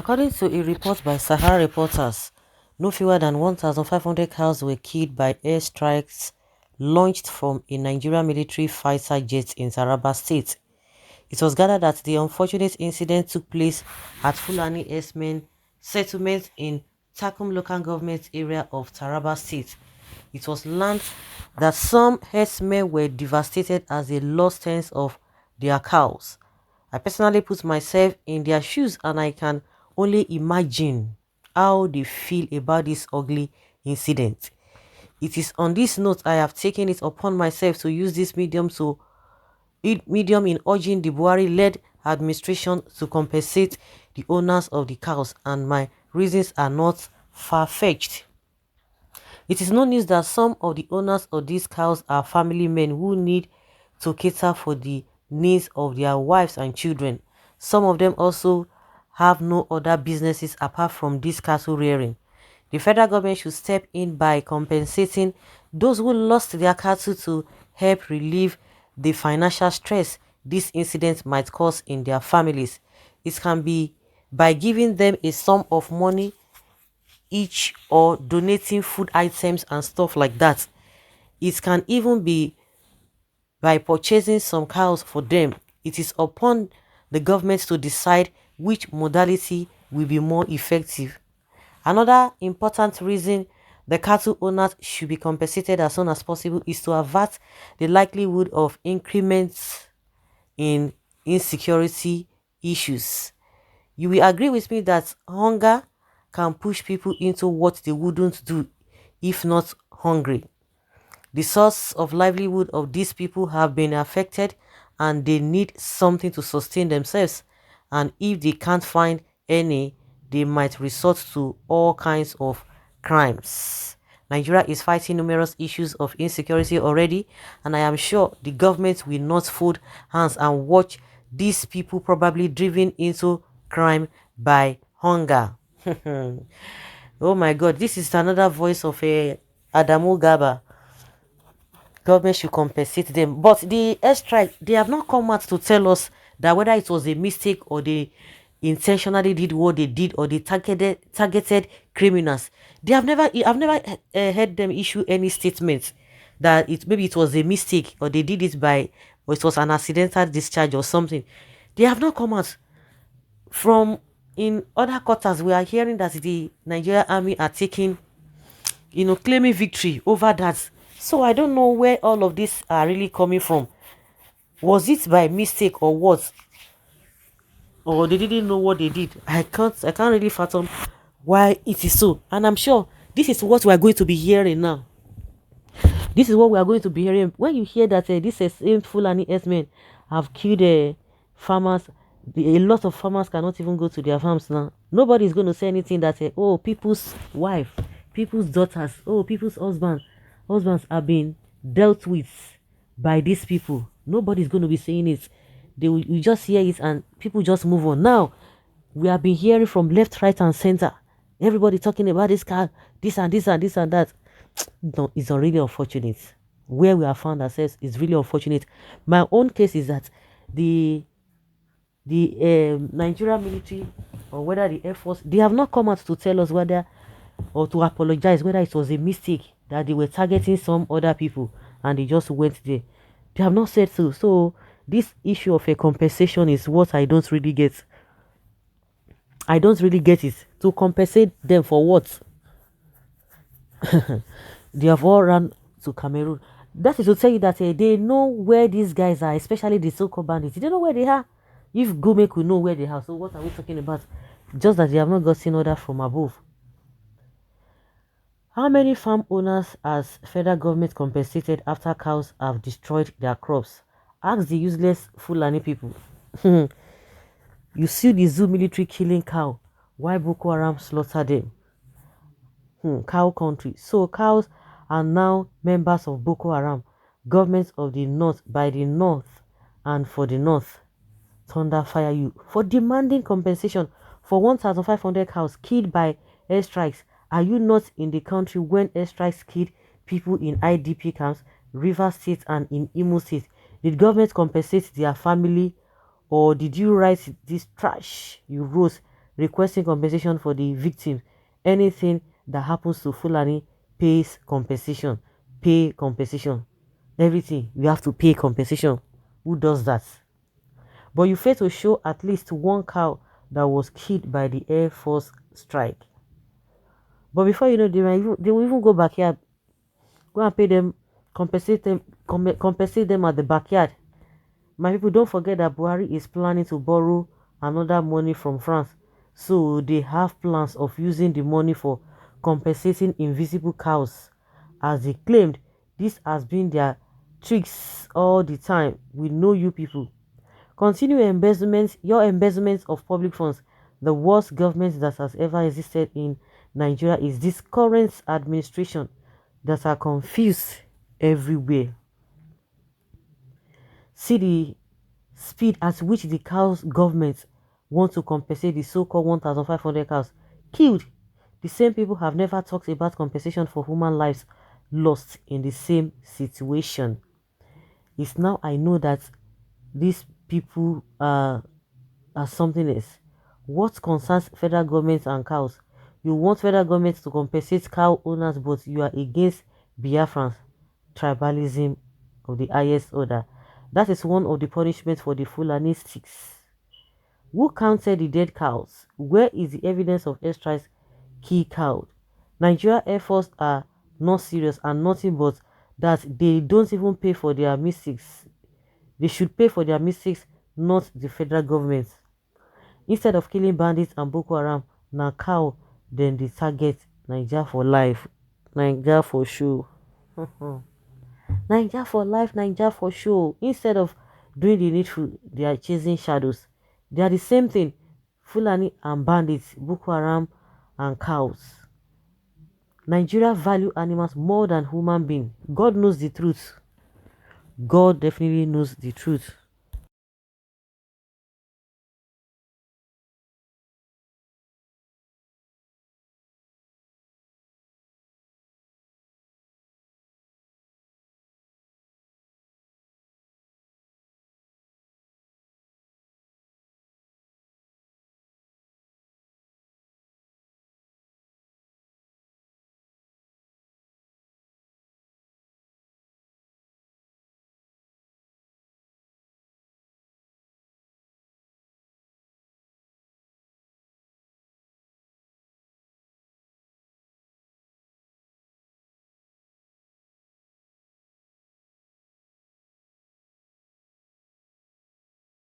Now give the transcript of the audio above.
According to a report by Sahara reporters, no fewer than 1,500 cows were killed by airstrikes launched from a Nigerian military fighter jet in Taraba state. It was gathered that the unfortunate incident took place at Fulani herdsmen settlement in Takum local government area of Taraba state. It was learned that some herdsmen were devastated as they lost tens of their cows. I personally put myself in their shoes and I can only imagine how they feel about this ugly incident. It is on this note I have taken it upon myself to use this medium in urging the Buhari-led administration to compensate the owners of the cows, and my reasons are not far-fetched. It is no news that some of the owners of these cows are family men who need to cater for the needs of their wives and children. Some of them also have no other businesses apart from this cattle rearing. The federal government should step in by compensating those who lost their cattle to help relieve the financial stress this incident might cause in their families. It can be by giving them a sum of money each or donating food items and stuff like that. It can even be by purchasing some cows for them. It is upon the government to decide which modality will be more effective. Another important reason the cattle owners should be compensated as soon as possible is to avert the likelihood of increments in insecurity issues. You will agree with me that hunger can push people into what they wouldn't do if not hungry. The source of livelihood of these people have been affected and they need something to sustain themselves, and if they can't find any, they might resort to all kinds of crimes. Nigeria is fighting numerous issues of insecurity already, and I am sure the government will not fold hands and watch these people probably driven into crime by hunger. Oh my god, this is another voice of a Adamu Gaba. Government should compensate them, but the airstrike, they have not come out to tell us that whether it was a mistake or they intentionally did what they did or they targeted criminals. I've never heard them issue any statement that maybe it was a mistake or they did it by, or it was an accidental discharge or something. They have not come out. From in other quarters, we are hearing that the Nigerian army are taking, claiming victory over that. So I don't know where all of this are really coming from. Was it by mistake or what? Or they didn't know what they did? I can't really fathom why it is so. And I'm sure this is what we are going to be hearing now. This is what we are going to be hearing. When you hear that this same Fulani herdsmen have killed farmers, a lot of farmers cannot even go to their farms now. Nobody is going to say anything that oh, people's wife, people's daughters, oh, people's husbands are being dealt with by these people. Nobody's going to be saying it. You just hear it and people just move on. Now, we have been hearing from left, right, and center. Everybody talking about this car, this and this and this and that. No, it's really unfortunate. Where we have found ourselves is really unfortunate. My own case is that the Nigerian military or whether the Air Force, they have not come out to tell us whether or to apologize whether it was a mistake that they were targeting some other people and they just went there. They have not said so. So this issue of a compensation is what I don't really get. I don't really get it. To compensate them for what? They have all run to Cameroon. That is to tell you that they know where these guys are, especially the so-called bandits. They know where they are. If Gome could know where they are, so what are we talking about? Just that they have not gotten order from above. How many farm owners has federal government compensated after cows have destroyed their crops? Ask the useless Fulani people. You see the zoo military killing cow. Why Boko Haram slaughter them? Cow country. So cows are now members of Boko Haram. Governments of the north, by the north and for the north. Thunder fire you for demanding compensation for 1,500 cows killed by airstrikes. Are you not in the country when airstrikes killed people in IDP camps, River State and in Imo State? Did government compensate their family, or did you write this trash you wrote requesting compensation for the victims. Anything that happens to Fulani pays compensation. Pay compensation. Everything you have to pay compensation. Who does that? But you fail to show at least one cow that was killed by the Air Force strike. But before you know, they will even go backyard, go and pay them, compensate them at the backyard. My people, don't forget that Buhari is planning to borrow another money from France. So they have plans of using the money for compensating invisible cows. As they claimed, this has been their tricks all the time. We know you people. Continue embezzlement, your embezzlement of public funds. The worst government that has ever existed in Nigeria is this current administration that are confused everywhere. See the speed at which the cows government want to compensate the so-called 1,500 cows killed. The same people have never talked about compensation for human lives lost in the same situation. It's now I know that these people are something else. What concerns federal government and cows? You want federal government to compensate cow owners, but you are against Biafrans, tribalism of the highest order. That is one of the punishments for the Fulani sticks. Who counted the dead cows? Where is the evidence of airstrikes key cow? Nigeria Air Force are not serious and nothing but that they don't even pay for their mistakes. They should pay for their mistakes, not the federal government. Instead of killing bandits and Boko Haram, now cow, then they target Nigeria for life. Nigeria for show. Nigeria for life, Nigeria for show. Instead of doing the needful, they are chasing shadows. They are the same thing. Fulani and bandits, Boko Haram and cows. Nigeria value animals more than human beings. God knows the truth. God definitely knows the truth.